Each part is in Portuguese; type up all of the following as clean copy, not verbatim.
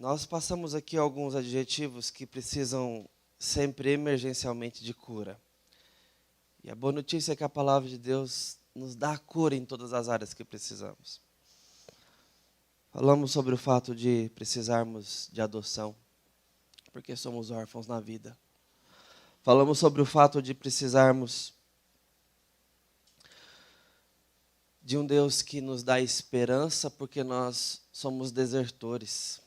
Nós passamos aqui alguns adjetivos que precisam sempre emergencialmente de cura. E a boa notícia é que a palavra de Deus nos dá a cura em todas as áreas que precisamos. Falamos sobre o fato de precisarmos de adoção, porque somos órfãos na vida. Falamos sobre o fato de precisarmos de um Deus que nos dá esperança, porque nós somos desertores.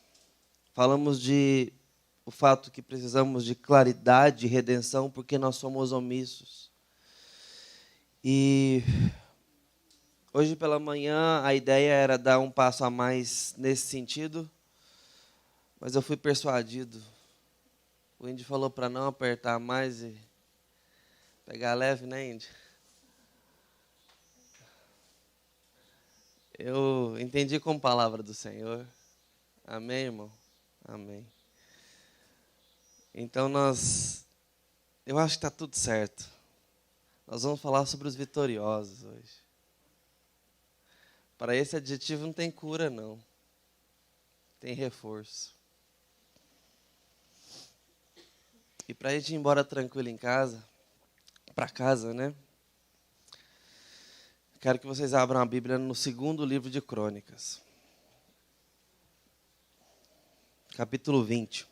Falamos o fato que precisamos de claridade e redenção, porque nós somos omissos. E hoje pela manhã a ideia era dar um passo a mais nesse sentido, mas eu fui persuadido. O Indy falou para não apertar mais e pegar leve, né, Indy? Eu entendi como palavra do Senhor. Amém, irmão? Amém. Então eu acho que está tudo certo. Nós vamos falar sobre os vitoriosos hoje. Para esse adjetivo não tem cura, não. Tem reforço. E para a gente ir embora tranquilo em casa, para casa, né? Quero que vocês abram a Bíblia no 2º livro de Crônicas. Capítulo 20.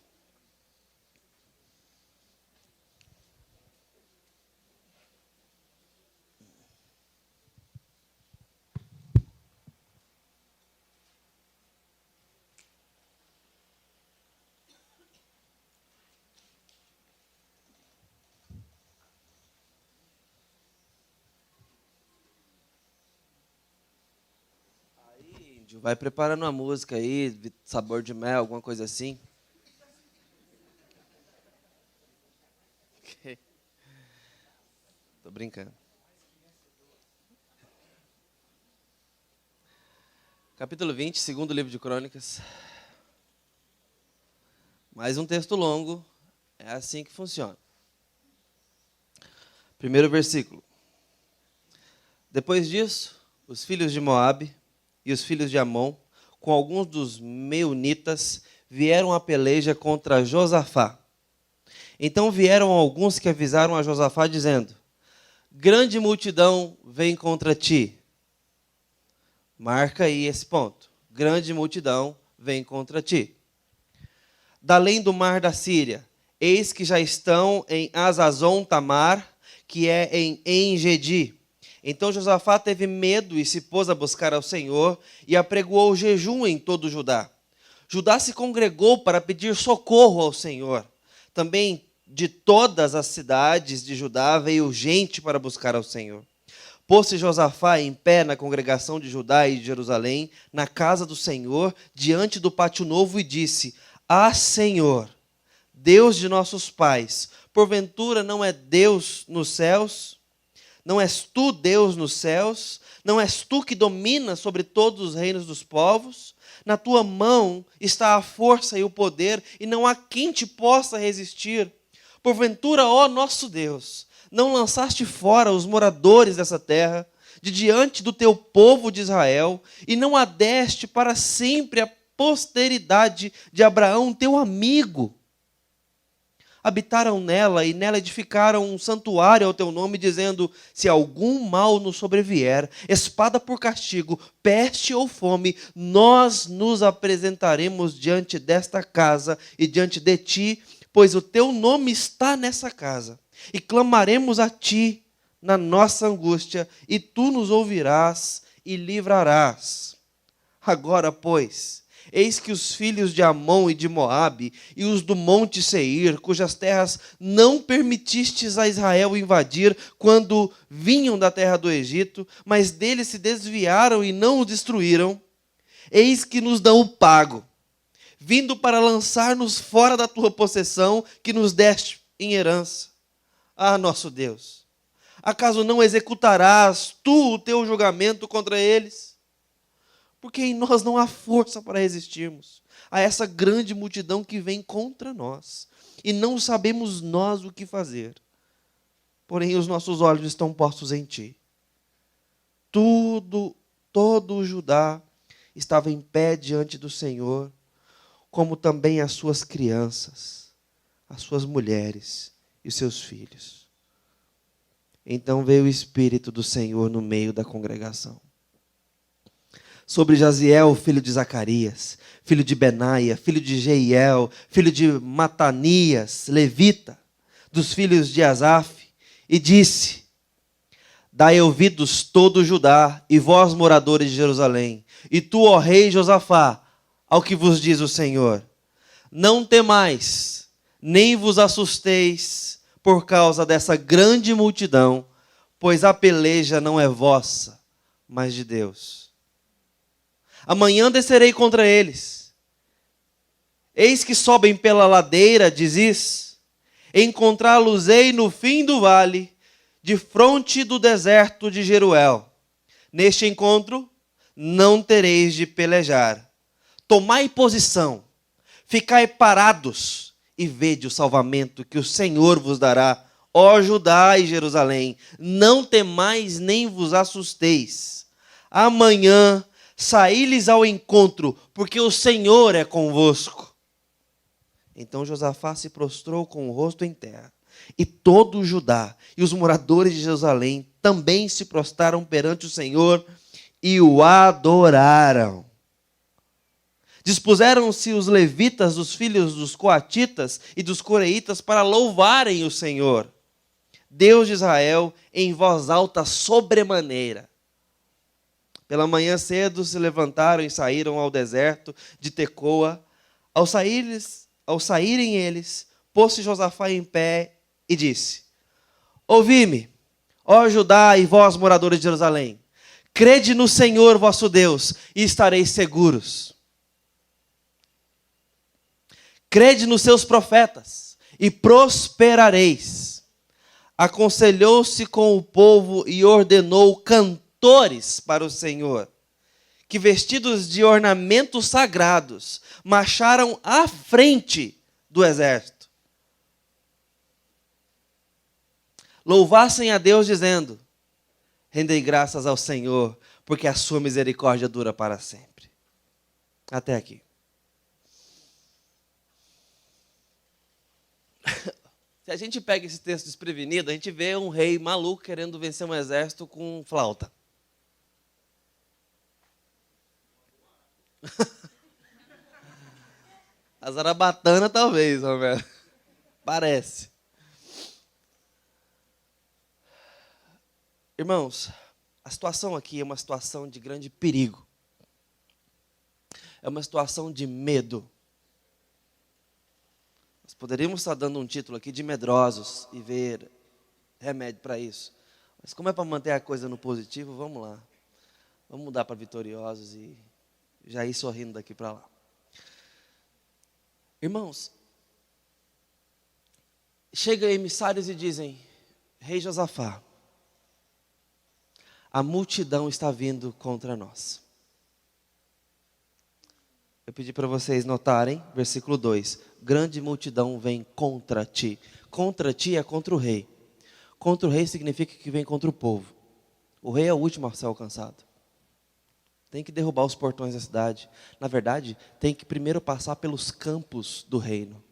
Aí, Índio, vai preparando uma música aí, sabor de mel, alguma coisa assim. Tô brincando. Capítulo 20, 2º livro de Crônicas. Mais um texto longo. É assim que funciona. Primeiro versículo. Depois disso, os filhos de Moabe e os filhos de Amon, com alguns dos meunitas, vieram à peleja contra Josafá. Então vieram alguns que avisaram a Josafá, dizendo: grande multidão vem contra ti. Marca aí esse ponto. Grande multidão vem contra ti. Da além do mar da Síria, eis que já estão em Azazon Tamar, que é em En-Gedi. Então Josafá teve medo e se pôs a buscar ao Senhor e apregoou jejum em todo Judá. Judá se congregou para pedir socorro ao Senhor. Também de todas as cidades de Judá veio gente para buscar ao Senhor. Pôs-se Josafá em pé na congregação de Judá e de Jerusalém, na casa do Senhor, diante do pátio novo, e disse: ah, Senhor, Deus de nossos pais, porventura não é Deus nos céus? Não és tu Deus nos céus? Não és tu que dominas sobre todos os reinos dos povos? Na tua mão está a força e o poder, e não há quem te possa resistir. Porventura, ó nosso Deus, não lançaste fora os moradores dessa terra, de diante do teu povo de Israel, e não a deste para sempre a posteridade de Abraão, teu amigo. Habitaram nela e nela edificaram um santuário ao teu nome, dizendo: se algum mal nos sobrevier, espada por castigo, peste ou fome, nós nos apresentaremos diante desta casa e diante de ti, pois o teu nome está nessa casa, e clamaremos a ti na nossa angústia, e tu nos ouvirás e livrarás. Agora, pois, eis que os filhos de Amon e de Moabe e os do monte Seir, cujas terras não permitistes a Israel invadir quando vinham da terra do Egito, mas deles se desviaram e não o destruíram, eis que nos dão o pago, vindo para lançar-nos fora da tua possessão que nos deste em herança. Ah, nosso Deus, acaso não executarás tu o teu julgamento contra eles? Porque em nós não há força para resistirmos a essa grande multidão que vem contra nós, e não sabemos nós o que fazer. Porém, os nossos olhos estão postos em ti. Todo o Judá estava em pé diante do Senhor, como também as suas crianças, as suas mulheres e os seus filhos. Então veio o Espírito do Senhor no meio da congregação. Sobre Jaziel, filho de Zacarias, filho de Benaia, filho de Jeiel, filho de Matanias, levita, dos filhos de Asaf, e disse: dai ouvidos todo Judá, e vós moradores de Jerusalém, e tu, ó rei Josafá, ao que vos diz o Senhor: não temais, nem vos assusteis por causa dessa grande multidão, pois a peleja não é vossa, mas de Deus. Amanhã descerei contra eles. Eis que sobem pela ladeira, dizis, encontrá-los-ei no fim do vale, de fronte do deserto de Jeruel. Neste encontro, não tereis de pelejar. Tomai posição, ficai parados, e vede o salvamento que o Senhor vos dará, ó Judá e Jerusalém. Não temais nem vos assusteis. Amanhã saí-lhes ao encontro, porque o Senhor é convosco. Então Josafá se prostrou com o rosto em terra, e todo o Judá e os moradores de Jerusalém também se prostraram perante o Senhor e o adoraram. Dispuseram-se os levitas, os filhos dos coatitas e dos coreitas, para louvarem o Senhor, Deus de Israel, em voz alta sobremaneira. Pela manhã cedo se levantaram e saíram ao deserto de Tecoa. Ao saírem eles, pôs-se Josafá em pé e disse: ouvi-me, ó Judá e vós, moradores de Jerusalém, crede no Senhor vosso Deus e estareis seguros. Crede nos seus profetas e prosperareis. Aconselhou-se com o povo e ordenou cantores para o Senhor, que vestidos de ornamentos sagrados, marcharam à frente do exército. Louvassem a Deus dizendo: rendei graças ao Senhor, porque a sua misericórdia dura para sempre. Até aqui. Se a gente pega esse texto desprevenido, a gente vê um rei maluco querendo vencer um exército com flauta. A zarabatana talvez, Romero. Parece. Irmãos, a situação aqui é uma situação de grande perigo. É uma situação de medo. Nós poderíamos estar dando um título aqui de medrosos e ver remédio para isso. Mas como é para manter a coisa no positivo, vamos lá. Vamos mudar para vitoriosos e já ir sorrindo daqui para lá. Irmãos, chegam emissários e dizem: rei Josafá, a multidão está vindo contra nós. Eu pedi para vocês notarem, versículo 2. Grande multidão vem contra ti. Contra ti é contra o rei. Contra o rei significa que vem contra o povo. O rei é o último a ser alcançado. Tem que derrubar os portões da cidade. Na verdade, tem que primeiro passar pelos campos do reino.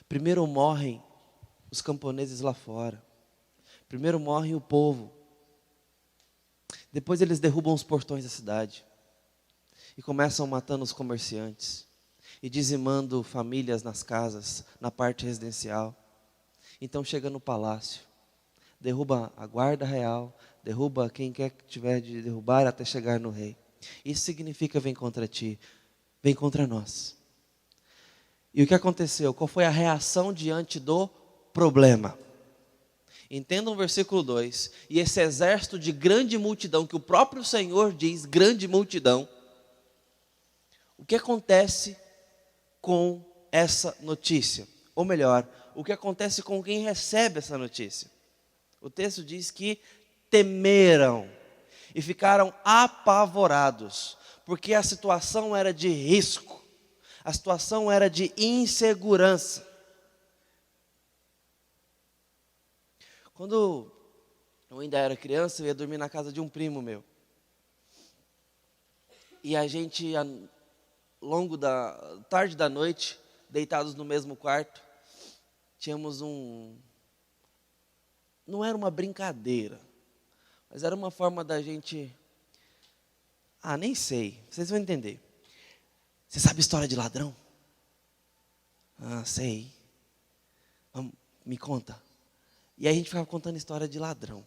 Primeiro morrem os camponeses lá fora. Primeiro morre o povo. Depois eles derrubam os portões da cidade. E começam matando os comerciantes. E dizimando famílias nas casas, na parte residencial. Então chega no palácio. Derruba a guarda real. Derruba quem quer que tiver de derrubar até chegar no rei. Isso significa vem contra ti. Vem contra nós. E o que aconteceu? Qual foi a reação diante do problema? Entendam o versículo 2. E esse exército de grande multidão, que o próprio Senhor diz, grande multidão. O que acontece com essa notícia? Ou melhor, o que acontece com quem recebe essa notícia? O texto diz que temeram e ficaram apavorados, porque a situação era de risco, a situação era de insegurança. Quando eu ainda era criança, eu ia dormir na casa de um primo meu. E a gente longo da tarde da noite, deitados no mesmo quarto, tínhamos não era uma brincadeira, mas era uma forma da gente, nem sei, vocês vão entender. Você sabe história de ladrão? Sei. Me conta. E aí a gente ficava contando história de ladrão.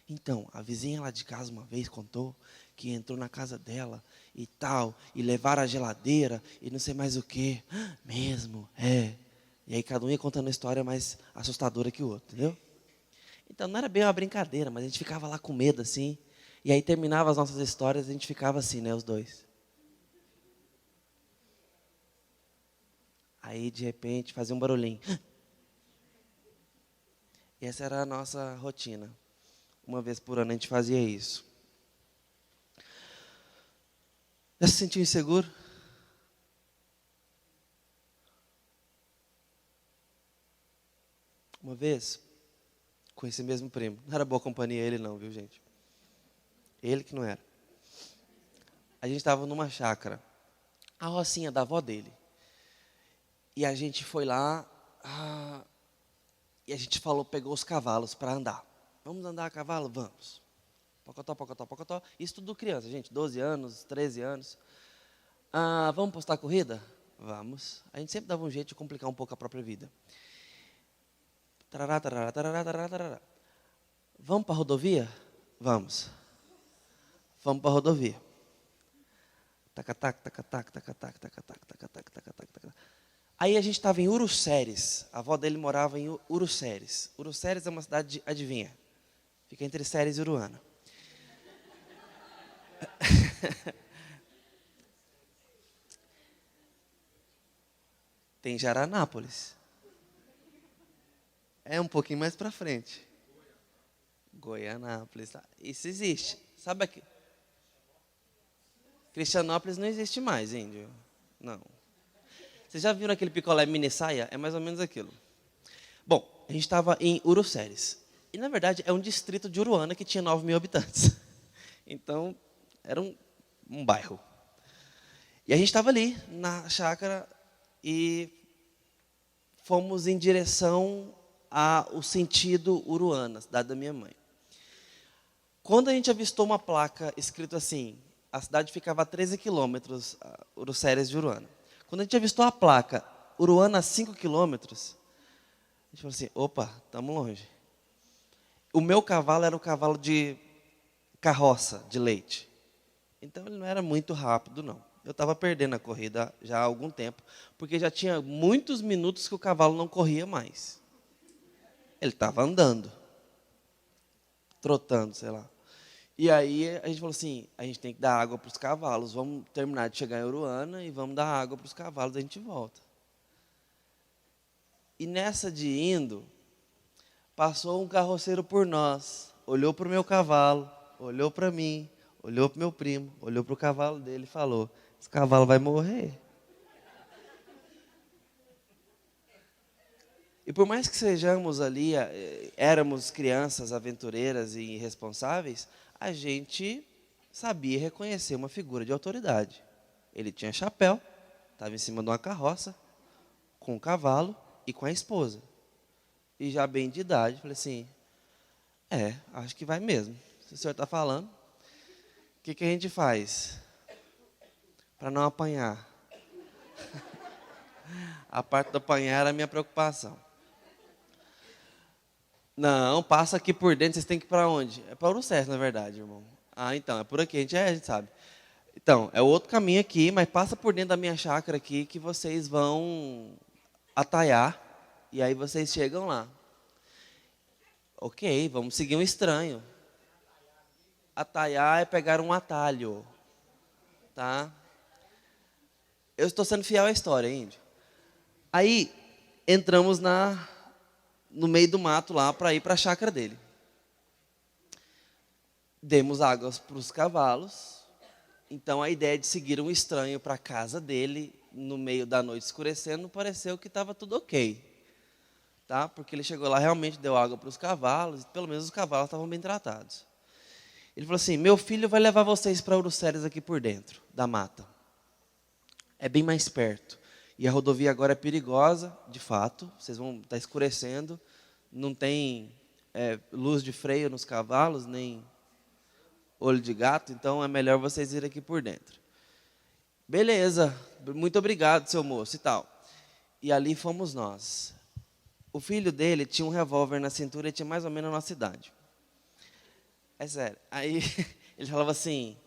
Então, a vizinha lá de casa uma vez contou que entrou na casa dela e tal, e levaram a geladeira e não sei mais o quê. Mesmo, é. E aí cada um ia contando uma história mais assustadora que o outro, entendeu? Então não era bem uma brincadeira, mas a gente ficava lá com medo assim. E aí terminava as nossas histórias e a gente ficava assim, né, os dois. Aí de repente fazia um barulhinho. E essa era a nossa rotina. Uma vez por ano a gente fazia isso. Já se sentiu inseguro? Uma vez, com esse mesmo primo. Não era boa companhia ele não, viu, gente? Ele que não era. A gente estava numa chácara, a rocinha da avó dele. E a gente foi lá, e a gente pegou os cavalos para andar. Vamos andar a cavalo? Vamos. Pocotó, pocotó, pocotó. Isso tudo criança, gente, 12 anos, 13 anos. Vamos postar corrida? Vamos. A gente sempre dava um jeito de complicar um pouco a própria vida. Tarará, tarará, tarará, tarará, tarará. Vamos para a rodovia? Vamos. Vamos para a rodovia. Tac-tac, tac-tac, tac-tac, tac-tac, tac-tac, tac-tac, tac. Aí a gente estava em Uruceres. A avó dele morava em Uruceres. Uruceres é uma cidade, adivinha? Fica entre Ceres e Uruana. Tem Jaranápolis. É um pouquinho mais para frente. Goianápolis. Isso existe. Sabe aqui? Cristianópolis não existe mais, índio. Não. Vocês já viram aquele picolé mini saia? É mais ou menos aquilo. Bom, a gente estava em Uruceres. E, na verdade, é um distrito de Uruana que tinha 9 mil habitantes. Então, era um bairro. E a gente estava ali, na chácara, e fomos em direção ao sentido Uruana, cidade da minha mãe. Quando a gente avistou uma placa escrito assim, a cidade ficava a 13 quilômetros, Uruceres de Uruana. Quando a gente avistou a placa, Uruana a 5 quilômetros, a gente falou assim, opa, estamos longe. O meu cavalo era o cavalo de carroça, de leite. Então ele não era muito rápido, não. Eu estava perdendo a corrida já há algum tempo, porque já tinha muitos minutos que o cavalo não corria mais. Ele estava andando, trotando, sei lá. E aí a gente falou assim, a gente tem que dar água para os cavalos, vamos terminar de chegar em Uruana e vamos dar água para os cavalos, a gente volta. E nessa de indo, passou um carroceiro por nós, olhou para o meu cavalo, olhou para mim, olhou para o meu primo, olhou para o cavalo dele e falou, esse cavalo vai morrer. E por mais que sejamos ali, éramos crianças aventureiras e irresponsáveis, a gente sabia reconhecer uma figura de autoridade. Ele tinha chapéu, estava em cima de uma carroça, com o cavalo e com a esposa. E já bem de idade, falei assim, acho que vai mesmo. Se o senhor está falando, o que a gente faz? Para não apanhar. A parte do apanhar era a minha preocupação. Não, passa aqui por dentro, vocês têm que ir para onde? É para Uruceres, na verdade, irmão. Então, é por aqui, a gente sabe. Então, é outro caminho aqui, mas passa por dentro da minha chácara aqui que vocês vão ataiar e aí vocês chegam lá. Ok, vamos seguir um estranho. Ataiar é pegar um atalho. Tá? Eu estou sendo fiel à história, índio. Aí, entramos no meio do mato lá para ir para a chácara dele. Demos águas para os cavalos. Então a ideia de seguir um estranho para a casa dele, no meio da noite escurecendo, pareceu que estava tudo ok. Tá? Porque ele chegou lá, realmente deu água para os cavalos, e pelo menos os cavalos estavam bem tratados. Ele falou assim, meu filho vai levar vocês para Uruceres aqui por dentro, da mata. É bem mais perto. E a rodovia agora é perigosa, de fato. Vocês vão estar escurecendo. Não tem luz de freio nos cavalos, nem olho de gato. Então é melhor vocês irem aqui por dentro. Beleza, muito obrigado, seu moço e tal. E ali fomos nós. O filho dele tinha um revólver na cintura e tinha mais ou menos a nossa idade. É sério. Aí ele falava assim: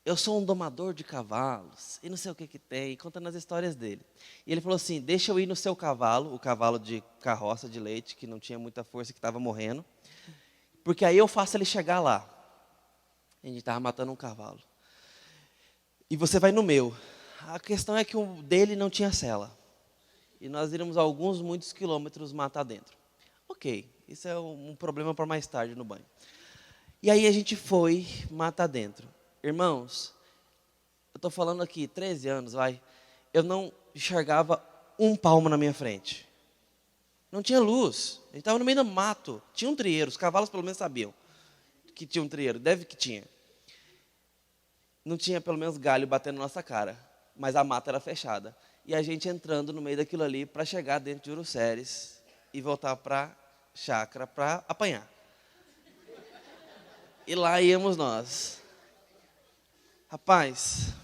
eu sou um domador de cavalos, e não sei o que tem, contando as histórias dele. E ele falou assim: deixa eu ir no seu cavalo, o cavalo de carroça de leite, que não tinha muita força, que estava morrendo, porque aí eu faço ele chegar lá. A gente estava matando um cavalo. E você vai no meu. A questão é que o dele não tinha sela. E nós iremos muitos quilômetros matar dentro. Ok, isso é um problema para mais tarde no banho. E aí a gente foi matar dentro. Irmãos, eu estou falando aqui, 13 anos, vai. Eu não enxergava um palmo na minha frente. Não tinha luz. A gente estava no meio do mato. Tinha um trieiro, os cavalos pelo menos sabiam que tinha um trieiro, deve que tinha. Não tinha pelo menos galho batendo na nossa cara, mas a mata era fechada. E a gente entrando no meio daquilo ali para chegar dentro de Uruceres e voltar para a chácara para apanhar. E lá íamos nós. Rapaz,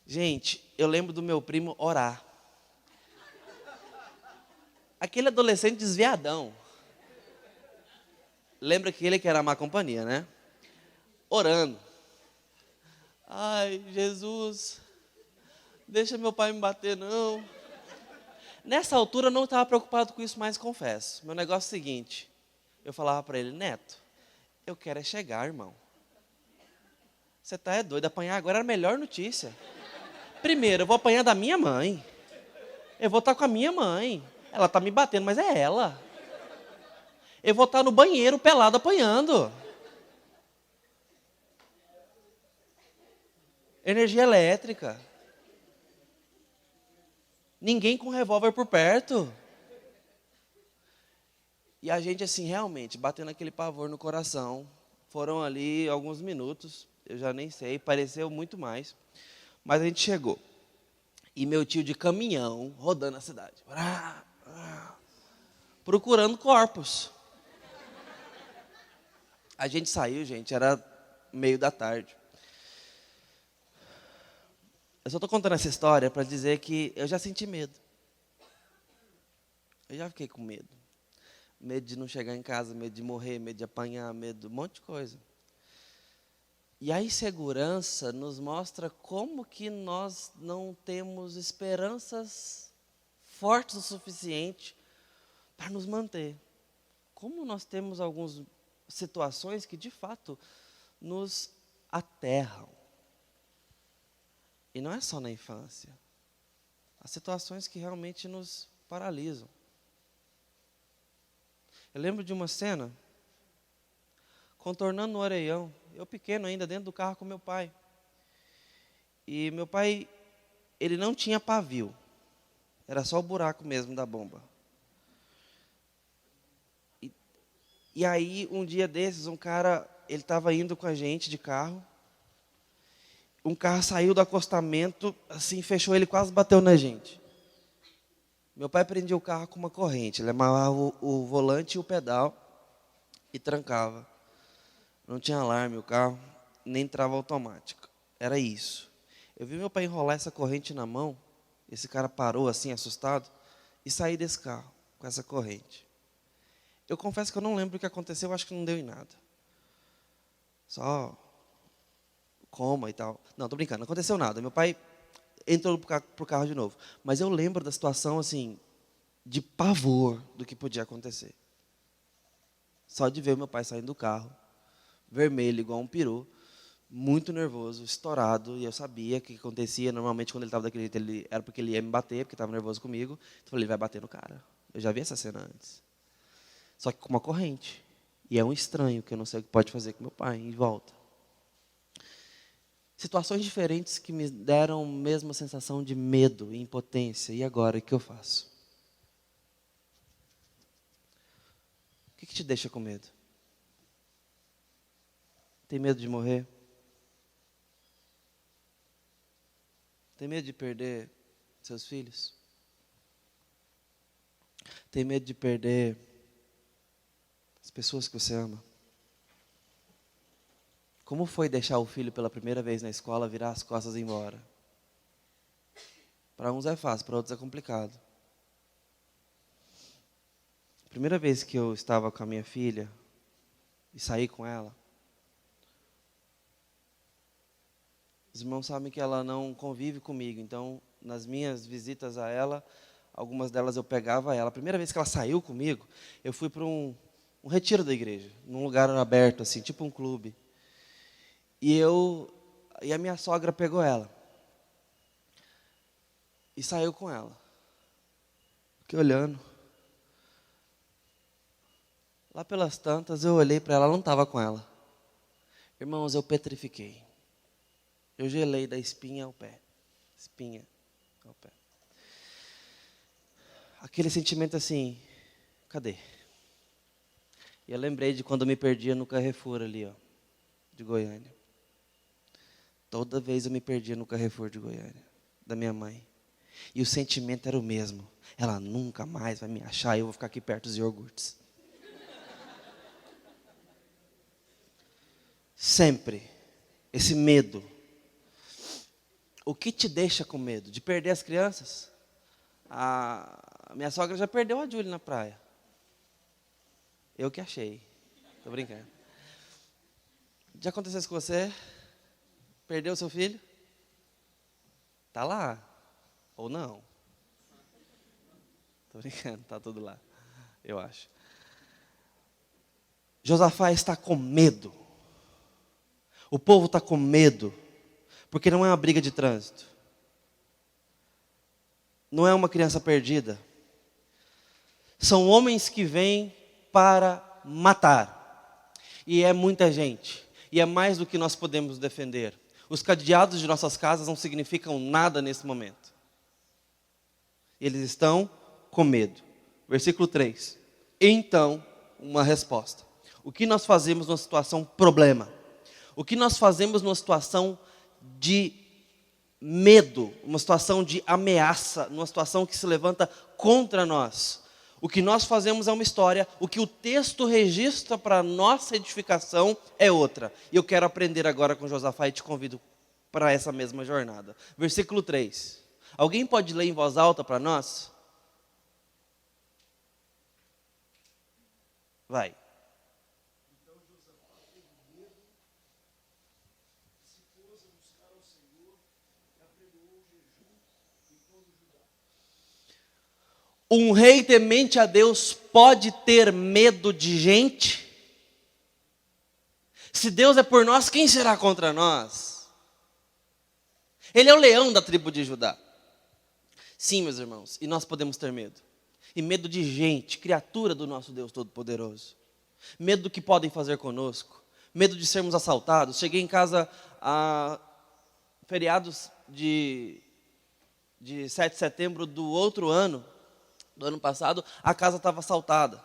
gente, eu lembro do meu primo orar. Aquele adolescente desviadão. Lembra que ele que era a má companhia, né? Orando. Ai, Jesus, deixa meu pai me bater, não. Nessa altura eu não estava preocupado com isso, mas confesso. Meu negócio é o seguinte, eu falava para ele: Neto, eu quero é chegar, irmão. Você tá doido, apanhar agora era a melhor notícia. Primeiro, eu vou apanhar da minha mãe. Eu vou estar com a minha mãe. Ela tá me batendo, mas é ela. Eu vou estar no banheiro pelado apanhando. Energia elétrica. Ninguém com revólver por perto. E a gente assim, realmente, batendo aquele pavor no coração. Foram ali alguns minutos, eu já nem sei, pareceu muito mais. Mas a gente chegou. E meu tio de caminhão, rodando a cidade. Procurando corpos. A gente saiu, gente, era meio da tarde. Eu só estou contando essa história para dizer que eu já senti medo. Eu já fiquei com medo. Medo de não chegar em casa, medo de morrer, medo de apanhar, medo de um monte de coisa. E a insegurança nos mostra como que nós não temos esperanças fortes o suficiente para nos manter. Como nós temos algumas situações que, de fato, nos aterram. E não é só na infância. Há situações que realmente nos paralisam. Eu lembro de uma cena, contornando o Areião, eu pequeno ainda, dentro do carro com meu pai. E meu pai, ele não tinha pavio, era só o buraco mesmo da bomba. E aí, um dia desses, um cara, ele estava indo com a gente de carro, um carro saiu do acostamento, assim, fechou, ele quase bateu na gente. Meu pai prendia o carro com uma corrente, ele amarrava o volante e o pedal e trancava. Não tinha alarme o carro, nem trava automática. Era isso. Eu vi meu pai enrolar essa corrente na mão, esse cara parou assim, assustado, e saí desse carro com essa corrente. Eu confesso que eu não lembro o que aconteceu, eu acho que não deu em nada. Só coma e tal. Não, tô brincando, não aconteceu nada. Meu pai entrou pro carro de novo. Mas eu lembro da situação, assim, de pavor do que podia acontecer. Só de ver meu pai saindo do carro, vermelho, igual um peru, muito nervoso, estourado, e eu sabia que acontecia. Normalmente, quando ele estava daquele jeito, era porque ele ia me bater, porque estava nervoso comigo. Então, eu falei: ele vai bater no cara. Eu já vi essa cena antes. Só que com uma corrente. E é um estranho, que eu não sei o que pode fazer com meu pai em volta. Situações diferentes que me deram a mesma sensação de medo e impotência. E agora, o que eu faço? O que te deixa com medo? Tem medo de morrer? Tem medo de perder seus filhos? Tem medo de perder as pessoas que você ama? Como foi deixar o filho pela primeira vez na escola, virar as costas e ir embora? Para uns é fácil, para outros é complicado. A primeira vez que eu estava com a minha filha e saí com ela, os irmãos sabem que ela não convive comigo, então nas minhas visitas a ela, algumas delas eu pegava ela. A primeira vez que ela saiu comigo, eu fui para um retiro da igreja, num lugar aberto, assim, tipo um clube. E a minha sogra pegou ela e saiu com ela. Fiquei olhando. Lá pelas tantas eu olhei para ela, ela não estava com ela. Irmãos, eu petrifiquei. Eu gelei da espinha ao pé. Espinha ao pé. Aquele sentimento assim, cadê? E eu lembrei de quando eu me perdia no Carrefour ali, ó, de Goiânia. Toda vez eu me perdia no Carrefour de Goiânia, da minha mãe. E o sentimento era o mesmo. Ela nunca mais vai me achar e eu vou ficar aqui perto dos iogurtes. Sempre. Esse medo. O que te deixa com medo? De perder as crianças? A minha sogra já perdeu a Júlia na praia. Eu que achei. Tô brincando. Já aconteceu isso com você? Perdeu o seu filho? Tá lá. Ou não? Tô brincando, tá tudo lá. Eu acho. Josafá está com medo. O povo está com medo. Porque não é uma briga de trânsito. Não é uma criança perdida. São homens que vêm para matar. E é muita gente. E é mais do que nós podemos defender. Os cadeados de nossas casas não significam nada nesse momento. Eles estão com medo. Versículo 3. Então, uma resposta. O que nós fazemos numa situação problema? O que nós fazemos numa situação de medo, uma situação de ameaça, numa situação que se levanta contra nós? O que nós fazemos é uma história, o que o texto registra para a nossa edificação é outra. E eu quero aprender agora com Josafá e te convido para essa mesma jornada. Versículo 3. Alguém pode ler em voz alta para nós? Vai. Então Josafá teve medo, se pôs a buscar ao Senhor e apregoou o jejum em todo Judá. Um rei temente a Deus pode ter medo de gente? Se Deus é por nós, quem será contra nós? Ele é o leão da tribo de Judá. Sim, meus irmãos, e nós podemos ter medo. E medo de gente, criatura do nosso Deus Todo-Poderoso. Medo do que podem fazer conosco. Medo de sermos assaltados. Cheguei em casa a feriados de 7 de setembro do outro ano, do ano passado, a casa estava assaltada.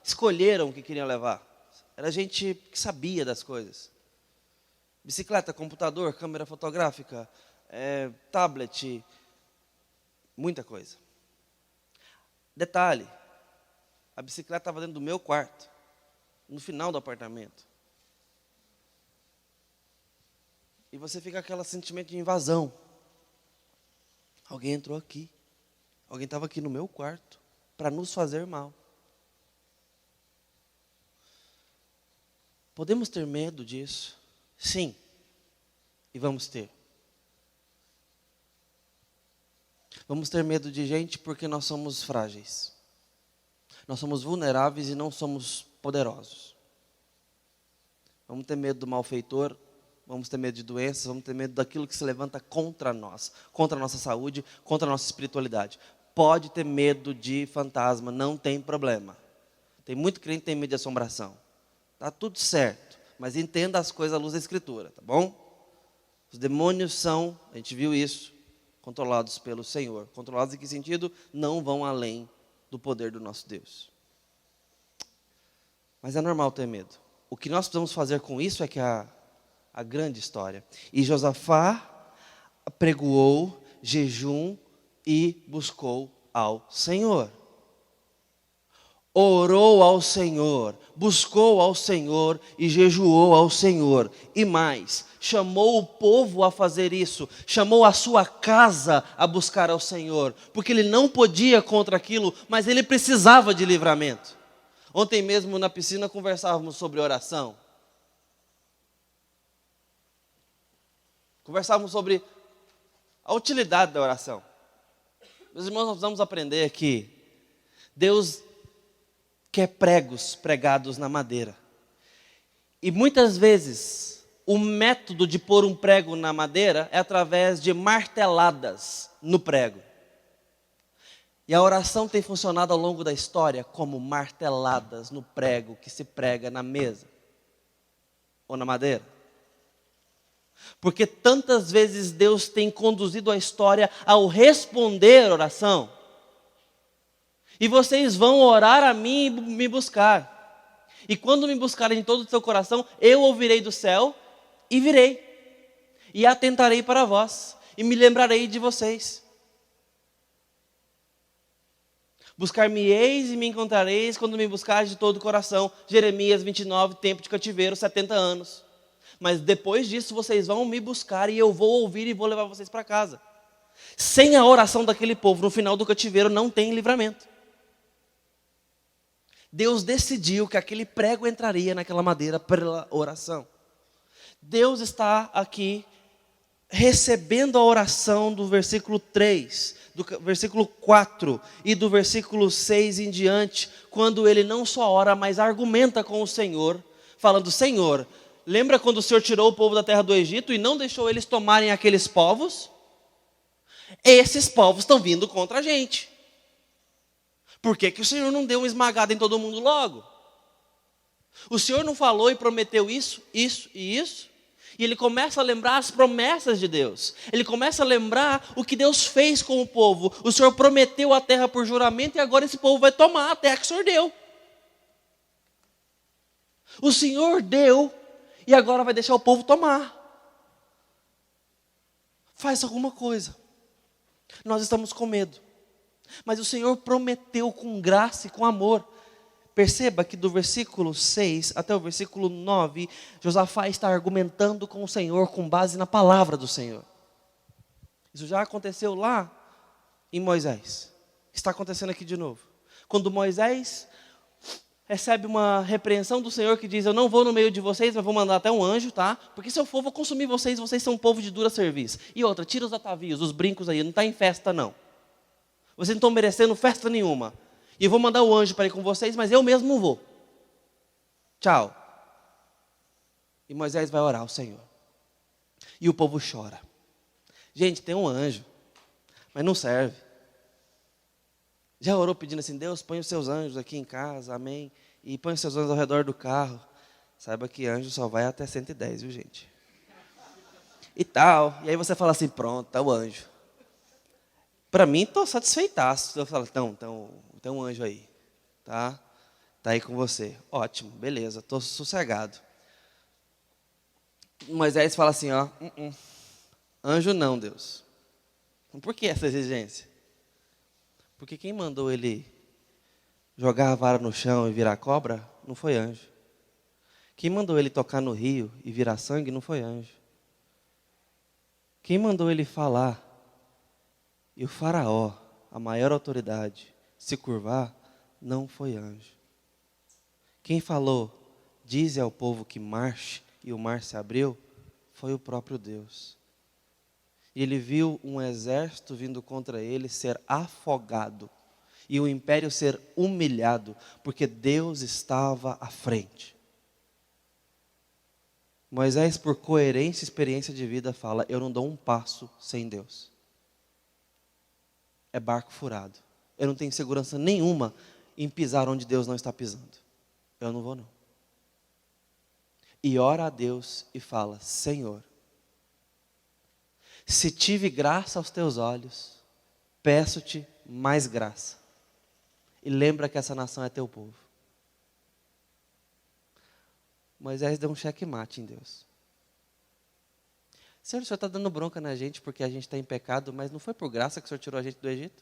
Escolheram o que queriam levar. Era gente que sabia das coisas. Bicicleta, computador, câmera fotográfica, tablet, muita coisa. Detalhe, a bicicleta estava dentro do meu quarto, no final do apartamento. E você fica com aquele sentimento de invasão. Alguém entrou aqui. Alguém estava aqui no meu quarto para nos fazer mal. Podemos ter medo disso? Sim. E vamos ter. Vamos ter medo de gente porque nós somos frágeis. Nós somos vulneráveis e não somos poderosos. Vamos ter medo do malfeitor, vamos ter medo de doenças, vamos ter medo daquilo que se levanta contra nós, contra a nossa saúde, contra a nossa espiritualidade. Pode ter medo de fantasma, não tem problema. Tem muito crente que tem medo de assombração. Está tudo certo, mas entenda as coisas à luz da Escritura, tá bom? Os demônios são, a gente viu isso, controlados pelo Senhor. Controlados em que sentido? Não vão além do poder do nosso Deus. Mas é normal ter medo. O que nós precisamos fazer com isso é que a a grande história. E Josafá pregoou jejum e buscou ao Senhor. Orou ao Senhor, buscou ao Senhor e jejuou ao Senhor. E mais, chamou o povo a fazer isso, chamou a sua casa a buscar ao Senhor, porque ele não podia contra aquilo, mas ele precisava de livramento. Ontem mesmo na piscina conversávamos sobre oração. Conversávamos sobre a utilidade da oração. Meus irmãos, nós precisamos aprender que Deus quer pregos pregados na madeira. E muitas vezes, o método de pôr um prego na madeira é através de marteladas no prego. E a oração tem funcionado ao longo da história como marteladas no prego que se prega na mesa ou na madeira. Porque tantas vezes Deus tem conduzido a história ao responder oração. E vocês vão orar a mim e me buscar. E quando me buscarem de todo o seu coração, eu ouvirei do céu e virei. E atentarei para vós e me lembrarei de vocês. Buscar-me-eis e me encontrareis quando me buscares de todo o coração. Jeremias 29, tempo de cativeiro, 70 anos. Mas depois disso vocês vão me buscar e eu vou ouvir e vou levar vocês para casa. Sem a oração daquele povo no final do cativeiro não tem livramento. Deus decidiu que aquele prego entraria naquela madeira pela oração. Deus está aqui recebendo a oração do versículo 3, do versículo 4 e do versículo 6 em diante, quando ele não só ora, mas argumenta com o Senhor, falando: Senhor, lembra quando o Senhor tirou o povo da terra do Egito e não deixou eles tomarem aqueles povos? Esses povos estão vindo contra a gente. Por que o Senhor não deu uma esmagada em todo mundo logo? O Senhor não falou e prometeu isso, isso e isso? E ele começa a lembrar as promessas de Deus. Ele começa a lembrar o que Deus fez com o povo. O Senhor prometeu a terra por juramento e agora esse povo vai tomar a terra que o Senhor deu. O Senhor deu e agora vai deixar o povo tomar. Faz alguma coisa. Nós estamos com medo. Mas o Senhor prometeu com graça e com amor. Perceba que do versículo 6 até o versículo 9, Josafá está argumentando com o Senhor com base na palavra do Senhor. Isso já aconteceu lá em Moisés. Está acontecendo aqui de novo. Quando Moisés recebe uma repreensão do Senhor que diz: eu não vou no meio de vocês, mas vou mandar até um anjo, tá? Porque se eu for, vou consumir vocês, vocês são um povo de dura serviço. E outra, tira os atavios, os brincos aí, não está em festa não. Vocês não estão merecendo festa nenhuma. E eu vou mandar o anjo para ir com vocês, mas eu mesmo não vou. Tchau. E Moisés vai orar ao Senhor. E o povo chora. Gente, tem um anjo, mas não serve. Já orou pedindo assim: Deus, põe os seus anjos aqui em casa, amém. E põe os seus anjos ao redor do carro. Saiba que anjo só vai até 110, viu gente? E tal. E aí você fala assim: pronto, tá o anjo. Para mim, estou satisfeitaço. Eu falo: então, tem um anjo aí, tá? Está aí com você. Ótimo, beleza, estou sossegado. Moisés fala assim: ó, anjo não, Deus. Por que essa exigência? Porque quem mandou ele jogar a vara no chão e virar cobra não foi anjo. Quem mandou ele tocar no rio e virar sangue não foi anjo. Quem mandou ele falar e o faraó, a maior autoridade, se curvar, não foi anjo. Quem falou: dize ao povo que marche, e o mar se abriu, foi o próprio Deus. E ele viu um exército vindo contra ele ser afogado, e o império ser humilhado, porque Deus estava à frente. Moisés, por coerência e experiência de vida, fala: eu não dou um passo sem Deus. É barco furado. Eu não tenho segurança nenhuma em pisar onde Deus não está pisando. Eu não vou não. E ora a Deus e fala: Senhor, se tive graça aos teus olhos, peço-te mais graça. E lembra que essa nação é teu povo. Moisés deu um checkmate em Deus. Senhor, o Senhor está dando bronca na gente porque a gente está em pecado, mas não foi por graça que o Senhor tirou a gente do Egito?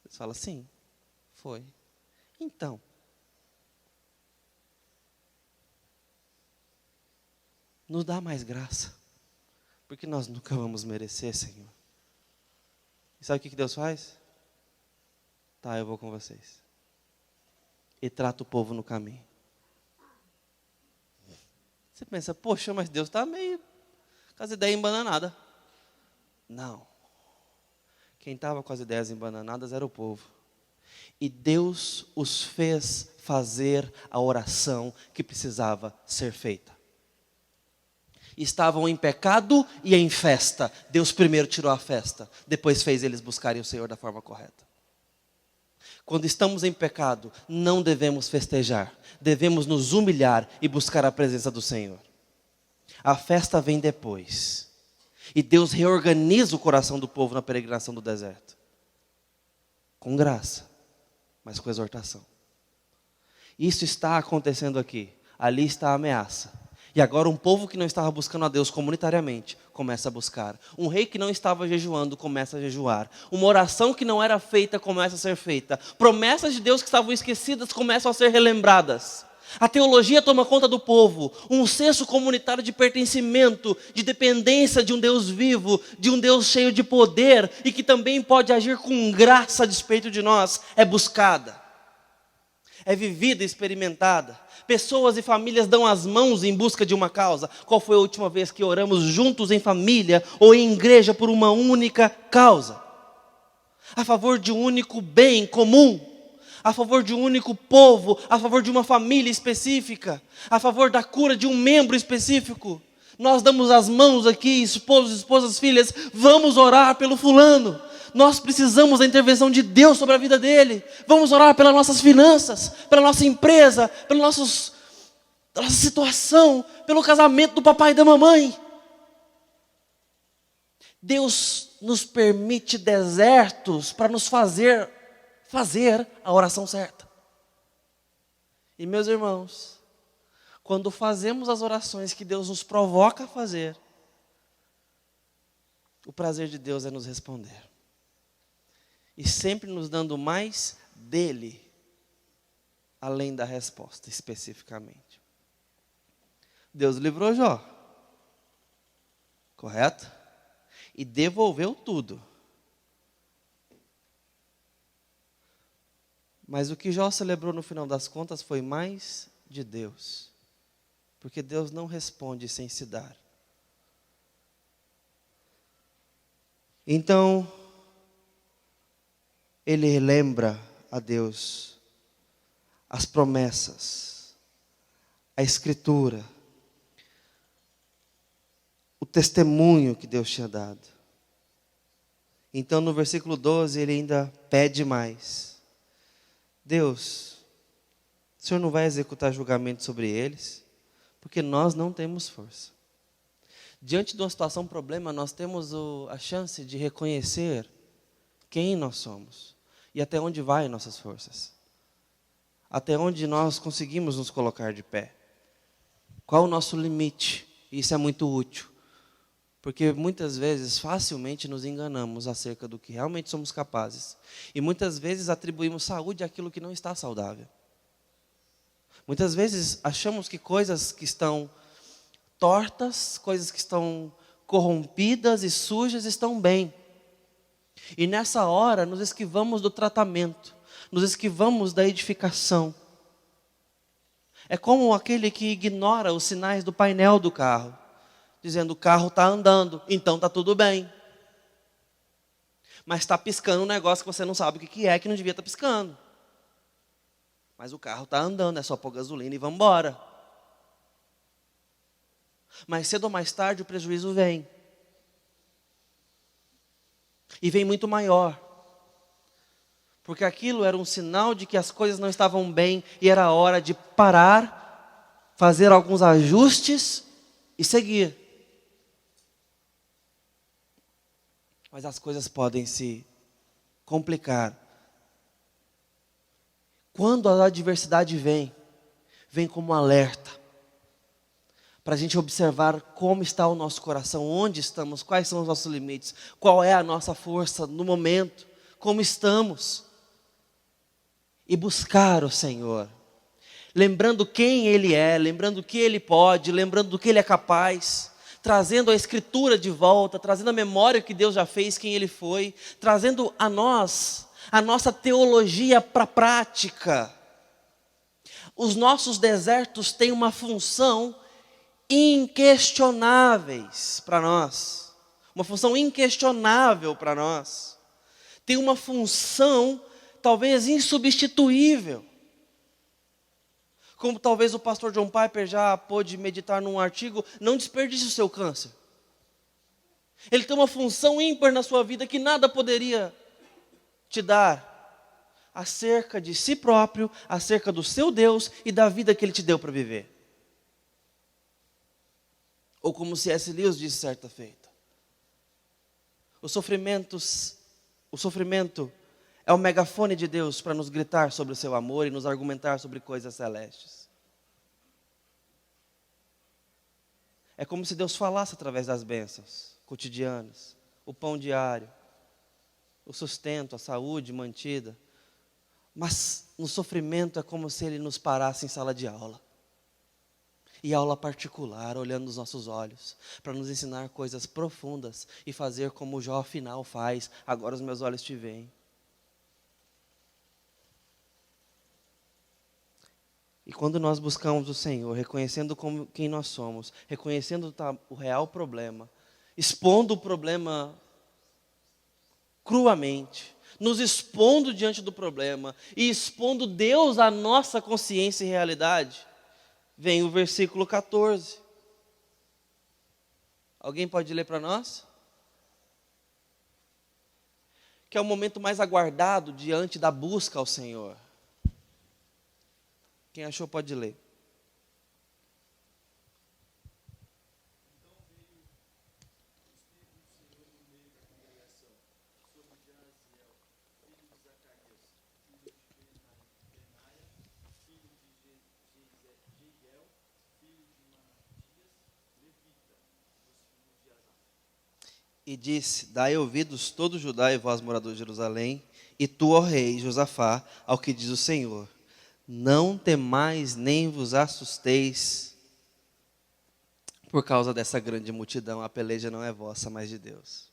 Eles falam, sim, foi. Então, nos dá mais graça, porque nós nunca vamos merecer, Senhor. E sabe o que Deus faz? Tá, eu vou com vocês. E trata o povo no caminho. Você pensa, poxa, mas Deus está meio com as ideias embananadas. Não. Quem estava com as ideias embananadas era o povo. E Deus os fez fazer a oração que precisava ser feita. Estavam em pecado e em festa. Deus primeiro tirou a festa, depois fez eles buscarem o Senhor da forma correta. Quando estamos em pecado, não devemos festejar, devemos nos humilhar e buscar a presença do Senhor. A festa vem depois. E Deus reorganiza o coração do povo na peregrinação do deserto. Com graça, mas com exortação. Isso está acontecendo aqui. Ali está a ameaça. E agora um povo que não estava buscando a Deus comunitariamente, começa a buscar. Um rei que não estava jejuando, começa a jejuar. Uma oração que não era feita, começa a ser feita. Promessas de Deus que estavam esquecidas, começam a ser relembradas. A teologia toma conta do povo. Um senso comunitário de pertencimento, de dependência de um Deus vivo, de um Deus cheio de poder, e que também pode agir com graça a despeito de nós, é buscada. É vivida, experimentada. Pessoas e famílias dão as mãos em busca de uma causa. Qual foi a última vez que oramos juntos em família ou em igreja por uma única causa? A favor de um único bem comum, a favor de um único povo, a favor de uma família específica, a favor da cura de um membro específico. Nós damos as mãos aqui, esposos, esposas, filhas, vamos orar pelo fulano. Nós precisamos da intervenção de Deus sobre a vida dele. Vamos orar pelas nossas finanças, pela nossa empresa, pela nossa situação, pelo casamento do papai e da mamãe. Deus nos permite desertos para nos fazer a oração certa. E meus irmãos, quando fazemos as orações que Deus nos provoca a fazer, o prazer de Deus é nos responder. E sempre nos dando mais dele, além da resposta, especificamente. Deus livrou Jó, correto? E devolveu tudo. Mas o que Jó celebrou no final das contas foi mais de Deus. Porque Deus não responde sem se dar. Então, ele lembra a Deus as promessas, a escritura, o testemunho que Deus tinha dado. Então no versículo 12 ele ainda pede mais. Deus, o Senhor não vai executar julgamento sobre eles, porque nós não temos força. Diante de uma situação, problema, nós temos a chance de reconhecer quem nós somos e até onde vai nossas forças. Até onde nós conseguimos nos colocar de pé. Qual o nosso limite? Isso é muito útil. Porque muitas vezes, facilmente nos enganamos acerca do que realmente somos capazes. E muitas vezes atribuímos saúde àquilo que não está saudável. Muitas vezes achamos que coisas que estão tortas, coisas que estão corrompidas e sujas estão bem. E nessa hora nos esquivamos do tratamento, nos esquivamos da edificação. É como aquele que ignora os sinais do painel do carro, dizendo o carro está andando, então está tudo bem. Mas está piscando um negócio que você não sabe o que é, que não devia estar piscando. Mas o carro está andando, é só pôr gasolina e vamos embora. Mas cedo ou mais tarde o prejuízo vem. E vem muito maior. Porque aquilo era um sinal de que as coisas não estavam bem e era hora de parar, fazer alguns ajustes e seguir. Mas as coisas podem se complicar. Quando a adversidade vem como um alerta para a gente observar como está o nosso coração, onde estamos, quais são os nossos limites, qual é a nossa força no momento, como estamos. E buscar o Senhor, lembrando quem Ele é, lembrando o que Ele pode, lembrando do que Ele é capaz, trazendo a Escritura de volta, trazendo a memória que Deus já fez, quem Ele foi, trazendo a nós, a nossa teologia para a prática. Os nossos desertos têm uma função inquestionáveis para nós, uma função inquestionável para nós, tem uma função talvez insubstituível, como talvez o pastor John Piper já pôde meditar num artigo, não desperdice o seu câncer. Ele tem uma função ímpar na sua vida que nada poderia te dar, acerca de si próprio, acerca do seu Deus e da vida que Ele te deu para viver. Ou como C.S. Lewis disse certa feita, o sofrimento é o megafone de Deus para nos gritar sobre o seu amor e nos argumentar sobre coisas celestes. É como se Deus falasse através das bênçãos cotidianas, o pão diário, o sustento, a saúde mantida. Mas no sofrimento é como se Ele nos parasse em sala de aula. E aula particular, olhando nos nossos olhos, para nos ensinar coisas profundas e fazer como o Jó afinal faz, agora os meus olhos te veem. E quando nós buscamos o Senhor, reconhecendo quem nós somos, reconhecendo o real problema, expondo o problema cruamente, nos expondo diante do problema e expondo Deus à nossa consciência e realidade, vem o versículo 14. Alguém pode ler para nós? Que é o momento mais aguardado diante da busca ao Senhor. Quem achou pode ler. Então veio o Espírito do Senhor no meio da congregação, sobre Jaziel, filho de Zacarias, filho de Benaia, filho de Jeiel, filho de Matias, levita, dos filhos de Asaf. E disse: dai ouvidos todo Judá e vós, moradores de Jerusalém, e tu, ó rei Josafá, ao que diz o Senhor: não temais nem vos assusteis por causa dessa grande multidão, a peleja não é vossa, mas de Deus.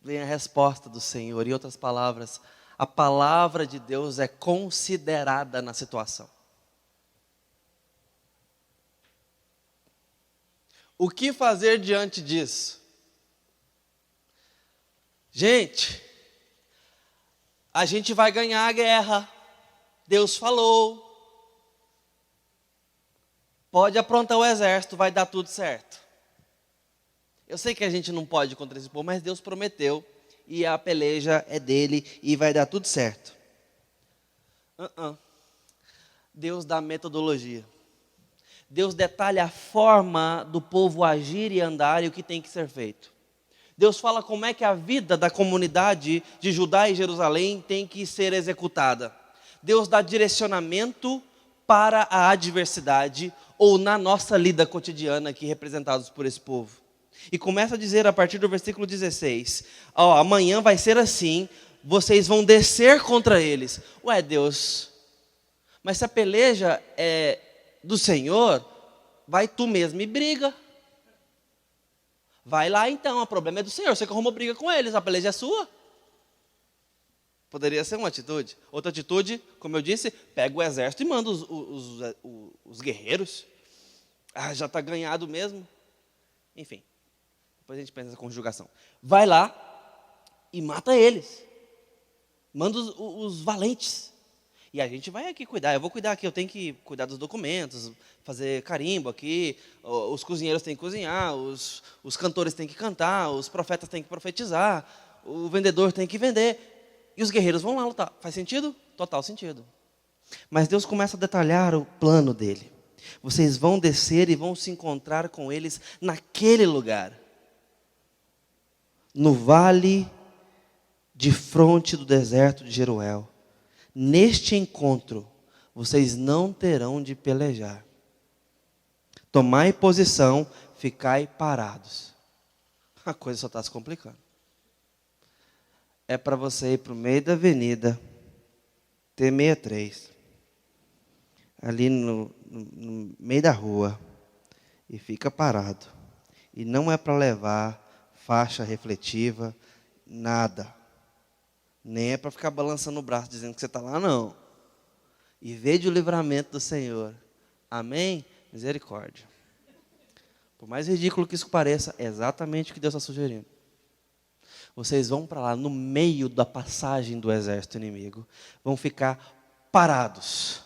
Vem a resposta do Senhor, em outras palavras, a palavra de Deus é considerada na situação. O que fazer diante disso? Gente, a gente vai ganhar a guerra. Deus falou. Pode aprontar o exército, vai dar tudo certo. Eu sei que a gente não pode contra esse povo, mas Deus prometeu. E a peleja é dele e vai dar tudo certo. Deus dá metodologia. Deus detalha a forma do povo agir e andar e o que tem que ser feito. Deus fala como é que a vida da comunidade de Judá e Jerusalém tem que ser executada. Deus dá direcionamento para a adversidade ou na nossa lida cotidiana aqui representados por esse povo. E começa a dizer a partir do versículo 16, amanhã vai ser assim, vocês vão descer contra eles. Ué, Deus, mas se a peleja é do Senhor, vai tu mesmo e briga. Vai lá então, o problema é do Senhor, você que arruma briga com eles, a peleja é sua. Poderia ser uma atitude. Outra atitude, como eu disse, pega o exército e manda os guerreiros. Já está ganhado mesmo. Enfim, depois a gente pensa nessa conjugação. Vai lá e mata eles. Manda os valentes. E a gente vai aqui cuidar. Eu vou cuidar aqui, eu tenho que cuidar dos documentos, fazer carimbo aqui. Os cozinheiros têm que cozinhar, os cantores têm que cantar, os profetas têm que profetizar, o vendedor tem que vender. E os guerreiros vão lá lutar. Faz sentido? Total sentido. Mas Deus começa a detalhar o plano dele. Vocês vão descer e vão se encontrar com eles naquele lugar. No vale de fronte do deserto de Jeruel. Neste encontro, vocês não terão de pelejar. Tomai posição, ficai parados. A coisa só está se complicando. É para você ir para o meio da avenida, T63, ali no meio da rua, e fica parado. E não é para levar faixa refletiva, nada. Nem é para ficar balançando o braço dizendo que você está lá, não. E veja o livramento do Senhor. Amém? Misericórdia. Por mais ridículo que isso pareça, é exatamente o que Deus está sugerindo. Vocês vão para lá, no meio da passagem do exército inimigo, vão ficar parados.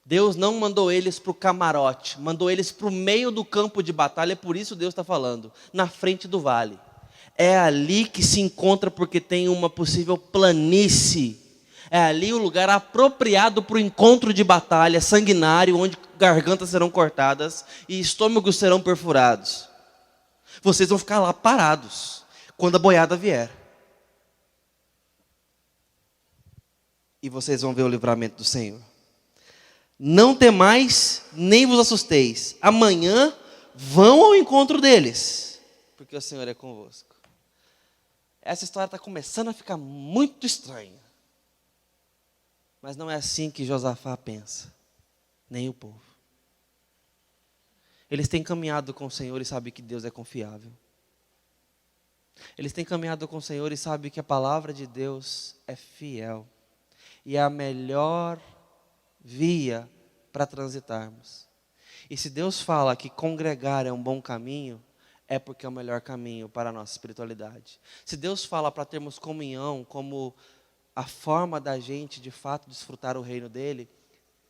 Deus não mandou eles para o camarote, mandou eles para o meio do campo de batalha, é por isso Deus está falando, na frente do vale. É ali que se encontra porque tem uma possível planície. É ali o lugar apropriado para o encontro de batalha sanguinário, onde gargantas serão cortadas e estômagos serão perfurados. Vocês vão ficar lá parados quando a boiada vier. E vocês vão ver o livramento do Senhor. Não temais, nem vos assusteis. Amanhã vão ao encontro deles, porque o Senhor é convosco. Essa história está começando a ficar muito estranha. Mas não é assim que Josafá pensa, nem o povo. Eles têm caminhado com o Senhor e sabem que Deus é confiável. Eles têm caminhado com o Senhor e sabem que a palavra de Deus é fiel. E é a melhor via para transitarmos. E se Deus fala que congregar é um bom caminho, é porque é o melhor caminho para a nossa espiritualidade. Se Deus fala para termos comunhão como a forma da gente de fato desfrutar o reino dele,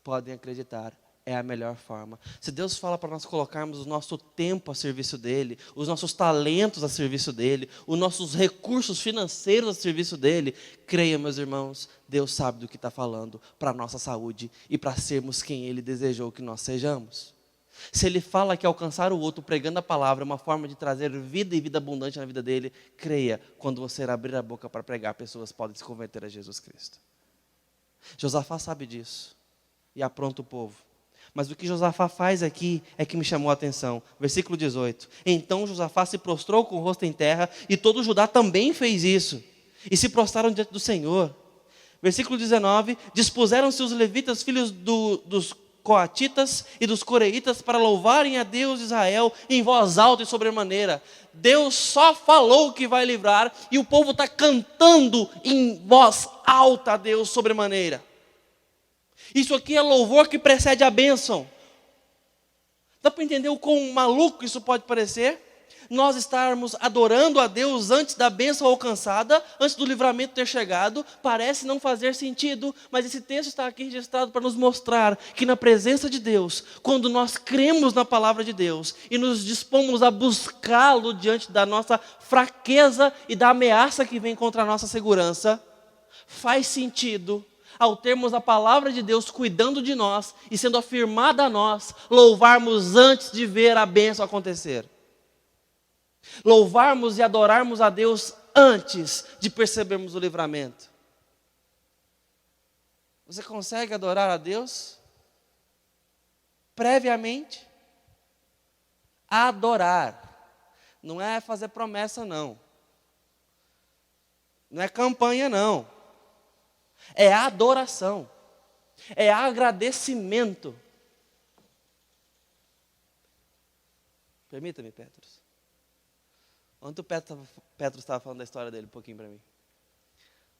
podem acreditar, é a melhor forma. Se Deus fala para nós colocarmos o nosso tempo a serviço dele, os nossos talentos a serviço dele, os nossos recursos financeiros a serviço dele, creia, meus irmãos, Deus sabe do que está falando para a nossa saúde e para sermos quem ele desejou que nós sejamos. Se ele fala que alcançar o outro pregando a palavra é uma forma de trazer vida e vida abundante na vida dele, creia, quando você abrir a boca para pregar, pessoas podem se converter a Jesus Cristo. Josafá sabe disso e apronta o povo. Mas o que Josafá faz aqui é que me chamou a atenção. Versículo 18. Então Josafá se prostrou com o rosto em terra, e todo Judá também fez isso. E se prostraram diante do Senhor. Versículo 19. Dispuseram-se os levitas, filhos dos coatitas e dos coreitas, para louvarem a Deus de Israel em voz alta e sobremaneira. Deus só falou que vai livrar, e o povo está cantando em voz alta a Deus sobremaneira. Isso aqui é louvor que precede a bênção. Dá para entender o quão maluco isso pode parecer? Nós estarmos adorando a Deus antes da bênção alcançada, antes do livramento ter chegado, parece não fazer sentido, mas esse texto está aqui registrado para nos mostrar que na presença de Deus, quando nós cremos na palavra de Deus e nos dispomos a buscá-lo diante da nossa fraqueza e da ameaça que vem contra a nossa segurança, faz sentido, ao termos a palavra de Deus cuidando de nós e sendo afirmada a nós, louvarmos antes de ver a bênção acontecer. Louvarmos e adorarmos a Deus antes de percebermos o livramento. Você consegue adorar a Deus previamente? Adorar. Não é fazer promessa, não. Não é campanha, não. É adoração, é agradecimento. Permita-me, Petros. Ontem o Petros estava falando da história dele um pouquinho para mim.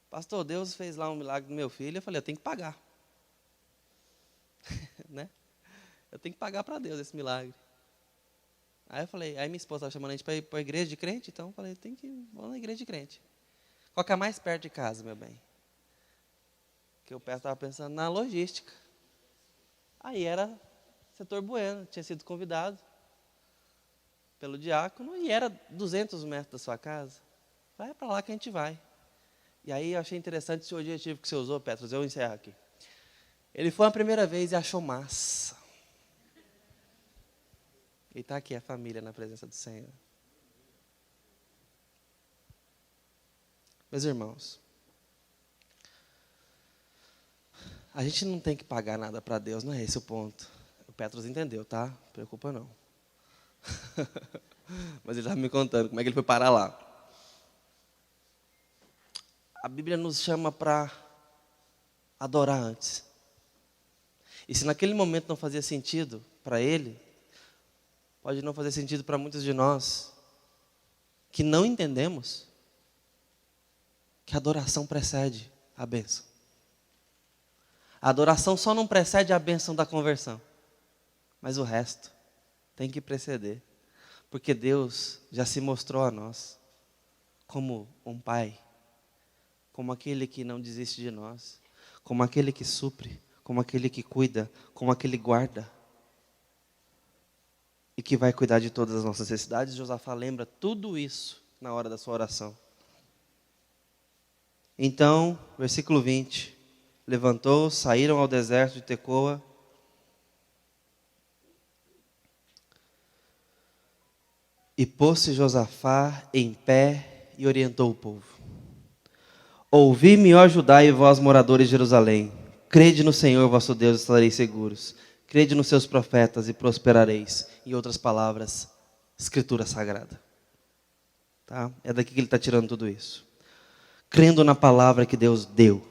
Pastor, Deus fez lá um milagre no meu filho. Eu falei, eu tenho que pagar. Né? Eu tenho que pagar para Deus esse milagre. Aí eu falei, aí minha esposa estava chamando a gente para ir para a igreja de crente, então eu falei, tem que ir na igreja de crente. Qual que é mais perto de casa, meu bem? Que o Petro estava pensando na logística. Aí era setor Bueno, tinha sido convidado pelo diácono e era 200 metros da sua casa. Vai para lá que a gente vai. E aí eu achei interessante esse objetivo que você usou, Petros, eu encerro aqui. Ele foi a primeira vez e achou massa. E está aqui a família na presença do Senhor. Meus irmãos, a gente não tem que pagar nada para Deus, não é esse o ponto. O O Petros entendeu, tá? Não preocupa não. Mas ele estava me contando como é que ele foi parar lá. A Bíblia nos chama para adorar antes. E se naquele momento não fazia sentido para ele, pode não fazer sentido para muitos de nós, que não entendemos que a adoração precede a bênção. A adoração só não precede a bênção da conversão, mas o resto tem que preceder. Porque Deus já se mostrou a nós como um Pai, como aquele que não desiste de nós, como aquele que supre, como aquele que cuida, como aquele que guarda e que vai cuidar de todas as nossas necessidades. Josafá lembra tudo isso na hora da sua oração. Então, versículo 20, levantou, saíram ao deserto de Tecoa. E pôs-se Josafá em pé e orientou o povo. Ouvi-me, ó Judá, e vós, moradores de Jerusalém. Crede no Senhor vosso Deus e estareis seguros. Crede nos seus profetas e prosperareis. Em outras palavras, Escritura Sagrada. Tá? É daqui que ele está tirando tudo isso. Crendo na palavra que Deus deu.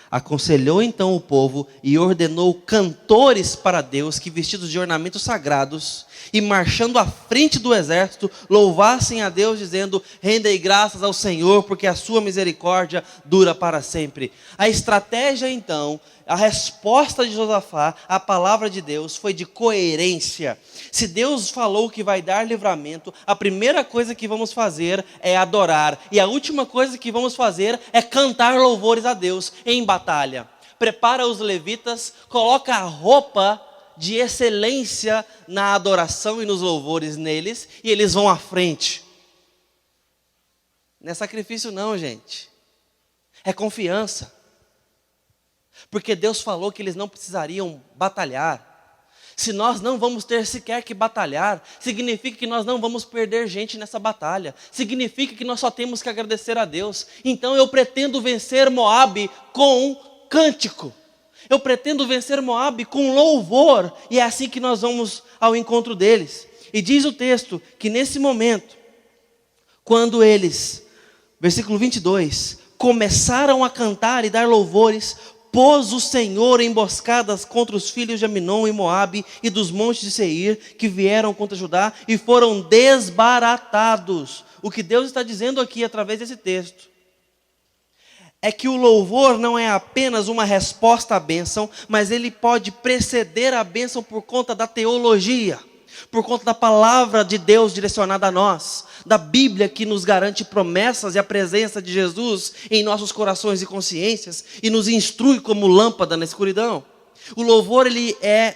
Aconselhou então o povo e ordenou cantores para Deus que, vestidos de ornamentos sagrados e marchando à frente do exército, louvassem a Deus dizendo: rendei graças ao Senhor porque a sua misericórdia dura para sempre. A estratégia então, a resposta de Josafá à palavra de Deus foi de coerência. Se Deus falou que vai dar livramento, a primeira coisa que vamos fazer é adorar. E a última coisa que vamos fazer é cantar louvores a Deus em batalha. Prepara os levitas, coloca a roupa de excelência na adoração e nos louvores neles, e eles vão à frente. Não é sacrifício não, gente. É confiança. Porque Deus falou que eles não precisariam batalhar. Se nós não vamos ter sequer que batalhar, significa que nós não vamos perder gente nessa batalha. Significa que nós só temos que agradecer a Deus. Então eu pretendo vencer Moabe com cântico. Eu pretendo vencer Moabe com louvor. E é assim que nós vamos ao encontro deles. E diz o texto que nesse momento, quando eles, versículo 22, começaram a cantar e dar louvores, pôs o Senhor emboscadas contra os filhos de Aminon e Moabe e dos montes de Seir, que vieram contra Judá e foram desbaratados. O que Deus está dizendo aqui através desse texto é que o louvor não é apenas uma resposta à bênção, mas ele pode preceder a bênção por conta da teologia, por conta da palavra de Deus direcionada a nós, da Bíblia que nos garante promessas e a presença de Jesus em nossos corações e consciências e nos instrui como lâmpada na escuridão. O louvor, ele é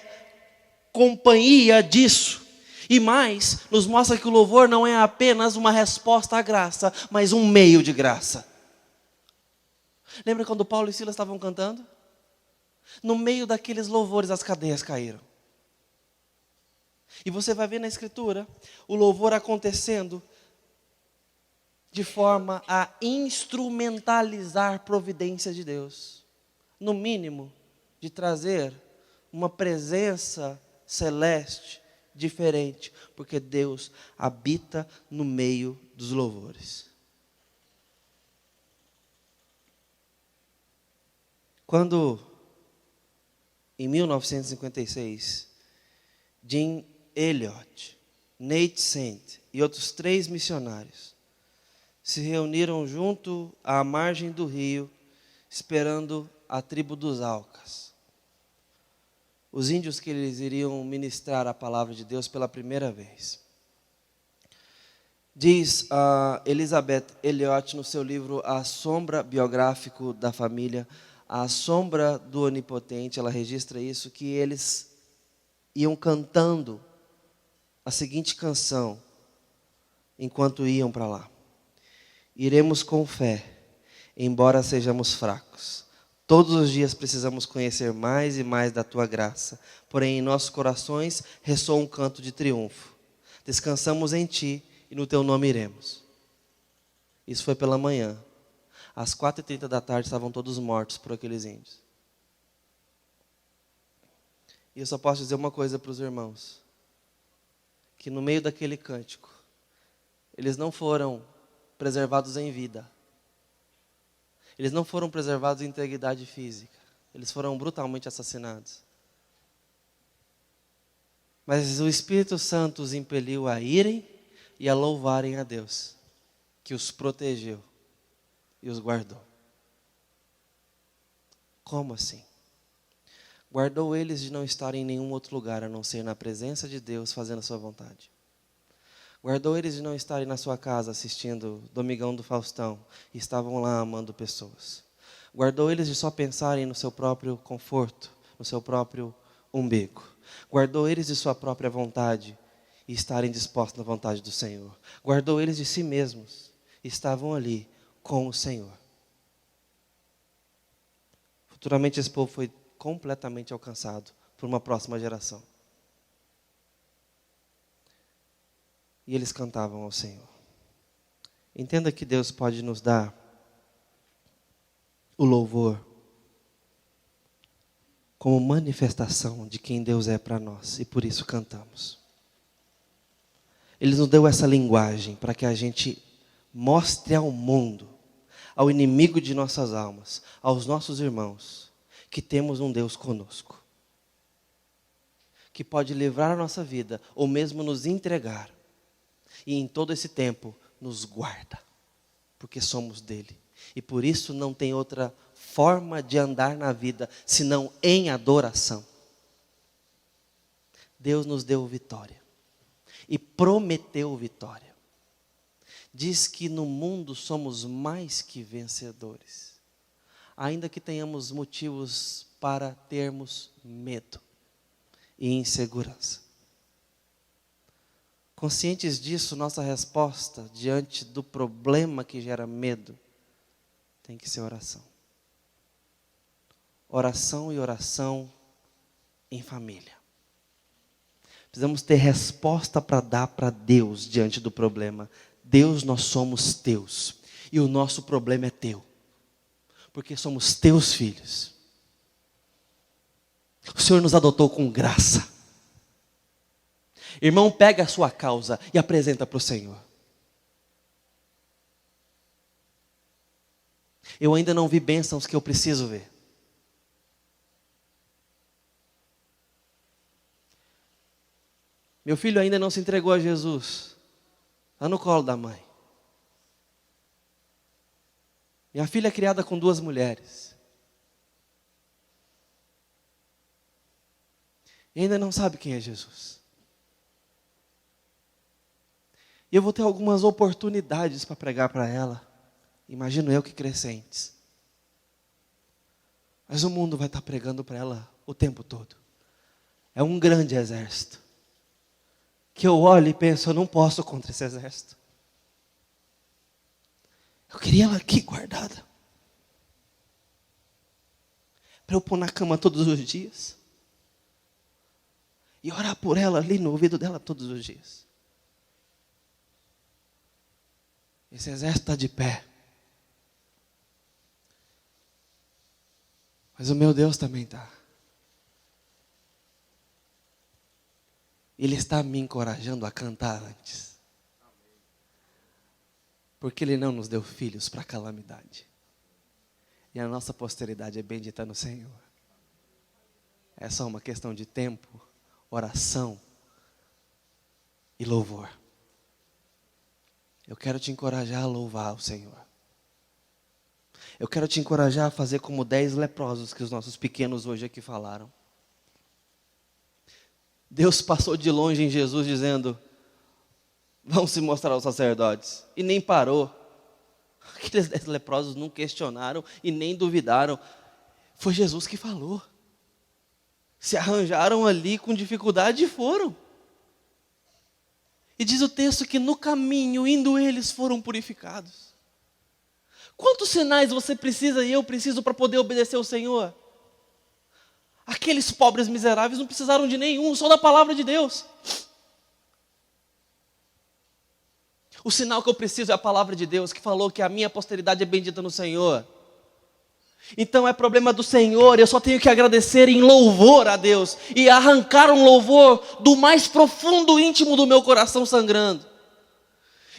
companhia disso. E mais, nos mostra que o louvor não é apenas uma resposta à graça, mas um meio de graça. Lembra quando Paulo e Silas estavam cantando? No meio daqueles louvores as cadeias caíram. E você vai ver na Escritura o louvor acontecendo de forma a instrumentalizar providência de Deus. No mínimo, de trazer uma presença celeste diferente, porque Deus habita no meio dos louvores. Quando, em 1956, Jim Elliot, Nate Saint e outros 3 missionários se reuniram junto à margem do rio, esperando a tribo dos Aucas, os índios que eles iriam ministrar a palavra de Deus pela primeira vez. Diz Elizabeth Elliot no seu livro A Sombra Biográfico da Família, A Sombra do Onipotente, ela registra isso, que eles iam cantando a seguinte canção enquanto iam para lá: iremos com fé, embora sejamos fracos. Todos os dias precisamos conhecer mais e mais da tua graça, porém em nossos corações ressoa um canto de triunfo. Descansamos em ti e no teu nome iremos. Isso foi pela manhã. Às 4h30 da tarde estavam todos mortos por aqueles índios. E eu só posso dizer uma coisa para os irmãos: que no meio daquele cântico, eles não foram preservados em vida. Eles não foram preservados em integridade física. Eles foram brutalmente assassinados. Mas o Espírito Santo os impeliu a irem e a louvarem a Deus, que os protegeu e os guardou. Como assim? Guardou eles de não estarem em nenhum outro lugar, a não ser na presença de Deus, fazendo a sua vontade. Guardou eles de não estarem na sua casa assistindo Domingão do Faustão e estavam lá amando pessoas. Guardou eles de só pensarem no seu próprio conforto, no seu próprio umbigo. Guardou eles de sua própria vontade e estarem dispostos na vontade do Senhor. Guardou eles de si mesmos e estavam ali com o Senhor. Futuramente esse povo foi completamente alcançado por uma próxima geração. E eles cantavam ao Senhor. Entenda que Deus pode nos dar o louvor como manifestação de quem Deus é para nós, e por isso cantamos. Ele nos deu essa linguagem para que a gente mostre ao mundo, ao inimigo de nossas almas, aos nossos irmãos, que temos um Deus conosco, que pode livrar a nossa vida, ou mesmo nos entregar, e em todo esse tempo nos guarda, porque somos dele. E por isso não tem outra forma de andar na vida, senão em adoração. Deus nos deu vitória, e prometeu vitória. Diz que no mundo somos mais que vencedores, ainda que tenhamos motivos para termos medo e insegurança. Conscientes disso, nossa resposta diante do problema que gera medo tem que ser oração. Oração e oração em família. Precisamos ter resposta para dar para Deus diante do problema. Deus, nós somos teus e o nosso problema é teu, porque somos teus filhos. O Senhor nos adotou com graça. Irmão, pega a sua causa e apresenta para o Senhor. Eu ainda não vi bênçãos que eu preciso ver. Meu filho ainda não se entregou a Jesus. Está no colo da mãe. Minha filha é criada com 2 mulheres. E ainda não sabe quem é Jesus. E eu vou ter algumas oportunidades para pregar para ela. Imagino eu que crescentes. Mas o mundo vai estar pregando para ela o tempo todo. É um grande exército. Que eu olho e penso, eu não posso contra esse exército. Eu queria ela aqui guardada. Para eu pôr na cama todos os dias. E orar por ela ali no ouvido dela todos os dias. Esse exército está de pé. Mas o meu Deus também está. Ele está me encorajando a cantar antes. Porque Ele não nos deu filhos para calamidade. E a nossa posteridade é bendita no Senhor. É só uma questão de tempo, oração e louvor. Eu quero te encorajar a louvar o Senhor. Eu quero te encorajar a fazer como 10 leprosos que os nossos pequenos hoje aqui falaram. Deus passou de longe em Jesus dizendo, vão se mostrar aos sacerdotes. E nem parou. Aqueles 10 leprosos não questionaram e nem duvidaram. Foi Jesus que falou. Se arranjaram ali com dificuldade e foram. E diz o texto que no caminho, indo eles, foram purificados. Quantos sinais você precisa e eu preciso para poder obedecer ao Senhor? Aqueles pobres miseráveis não precisaram de nenhum, só da palavra de Deus. O sinal que eu preciso é a palavra de Deus, que falou que a minha posteridade é bendita no Senhor. Então é problema do Senhor, eu só tenho que agradecer em louvor a Deus e arrancar um louvor do mais profundo íntimo do meu coração sangrando.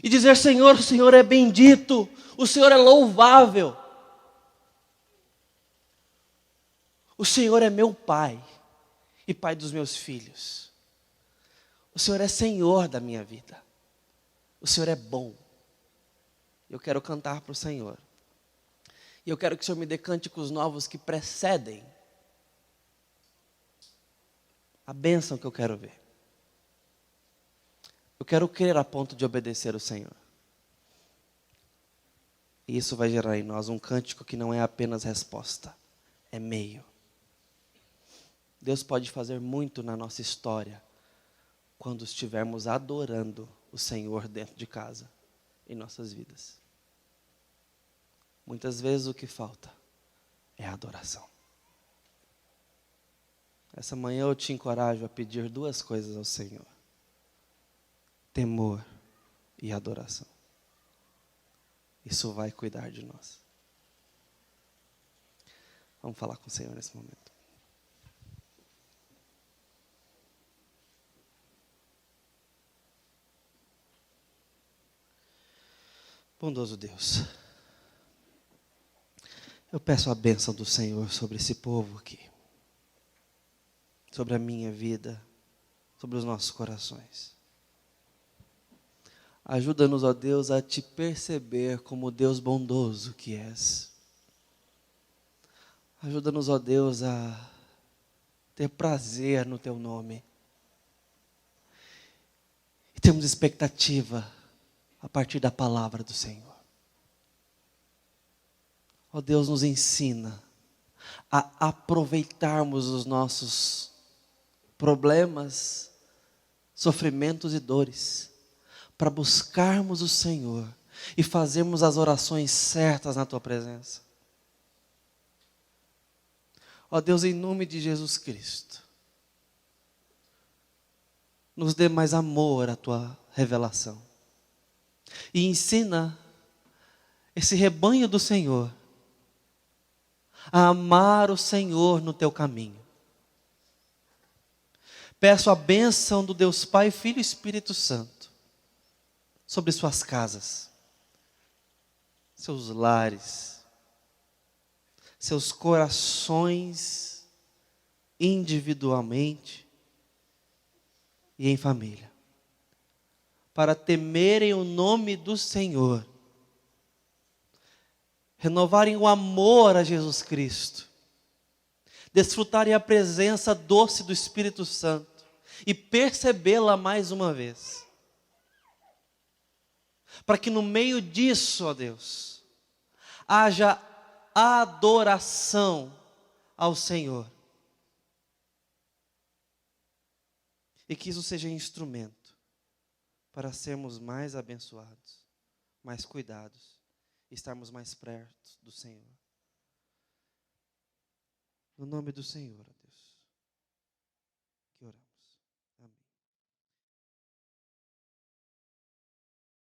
E dizer: Senhor, o Senhor é bendito, o Senhor é louvável. O Senhor é meu Pai e Pai dos meus filhos. O Senhor é Senhor da minha vida. O Senhor é bom. Eu quero cantar para o Senhor. E eu quero que o Senhor me dê cânticos novos que precedem a bênção que eu quero ver. Eu quero crer a ponto de obedecer o Senhor. E isso vai gerar em nós um cântico que não é apenas resposta, é meio. Deus pode fazer muito na nossa história quando estivermos adorando o Senhor dentro de casa, em nossas vidas. Muitas vezes o que falta é a adoração. Essa manhã eu te encorajo a pedir duas coisas ao Senhor: temor e adoração. Isso vai cuidar de nós. Vamos falar com o Senhor nesse momento. Bondoso Deus, eu peço a bênção do Senhor sobre esse povo aqui, sobre a minha vida, sobre os nossos corações. Ajuda-nos, ó Deus, a te perceber como Deus bondoso que és. Ajuda-nos, ó Deus, a ter prazer no teu nome. E temos expectativa a partir da palavra do Senhor. Ó Deus, nos ensina a aproveitarmos os nossos problemas, sofrimentos e dores, para buscarmos o Senhor e fazermos as orações certas na Tua presença. Ó Deus, em nome de Jesus Cristo, nos dê mais amor à Tua revelação. E ensina esse rebanho do Senhor a amar o Senhor no Teu caminho. Peço a bênção do Deus Pai, Filho e Espírito Santo sobre suas casas, seus lares, seus corações individualmente e em família, para temerem o nome do Senhor, renovarem o amor a Jesus Cristo, desfrutarem a presença doce do Espírito Santo e percebê-la mais uma vez. Para que no meio disso, ó Deus, haja adoração ao Senhor. E que isso seja instrumento para sermos mais abençoados, mais cuidados, e estarmos mais perto do Senhor. No nome do Senhor.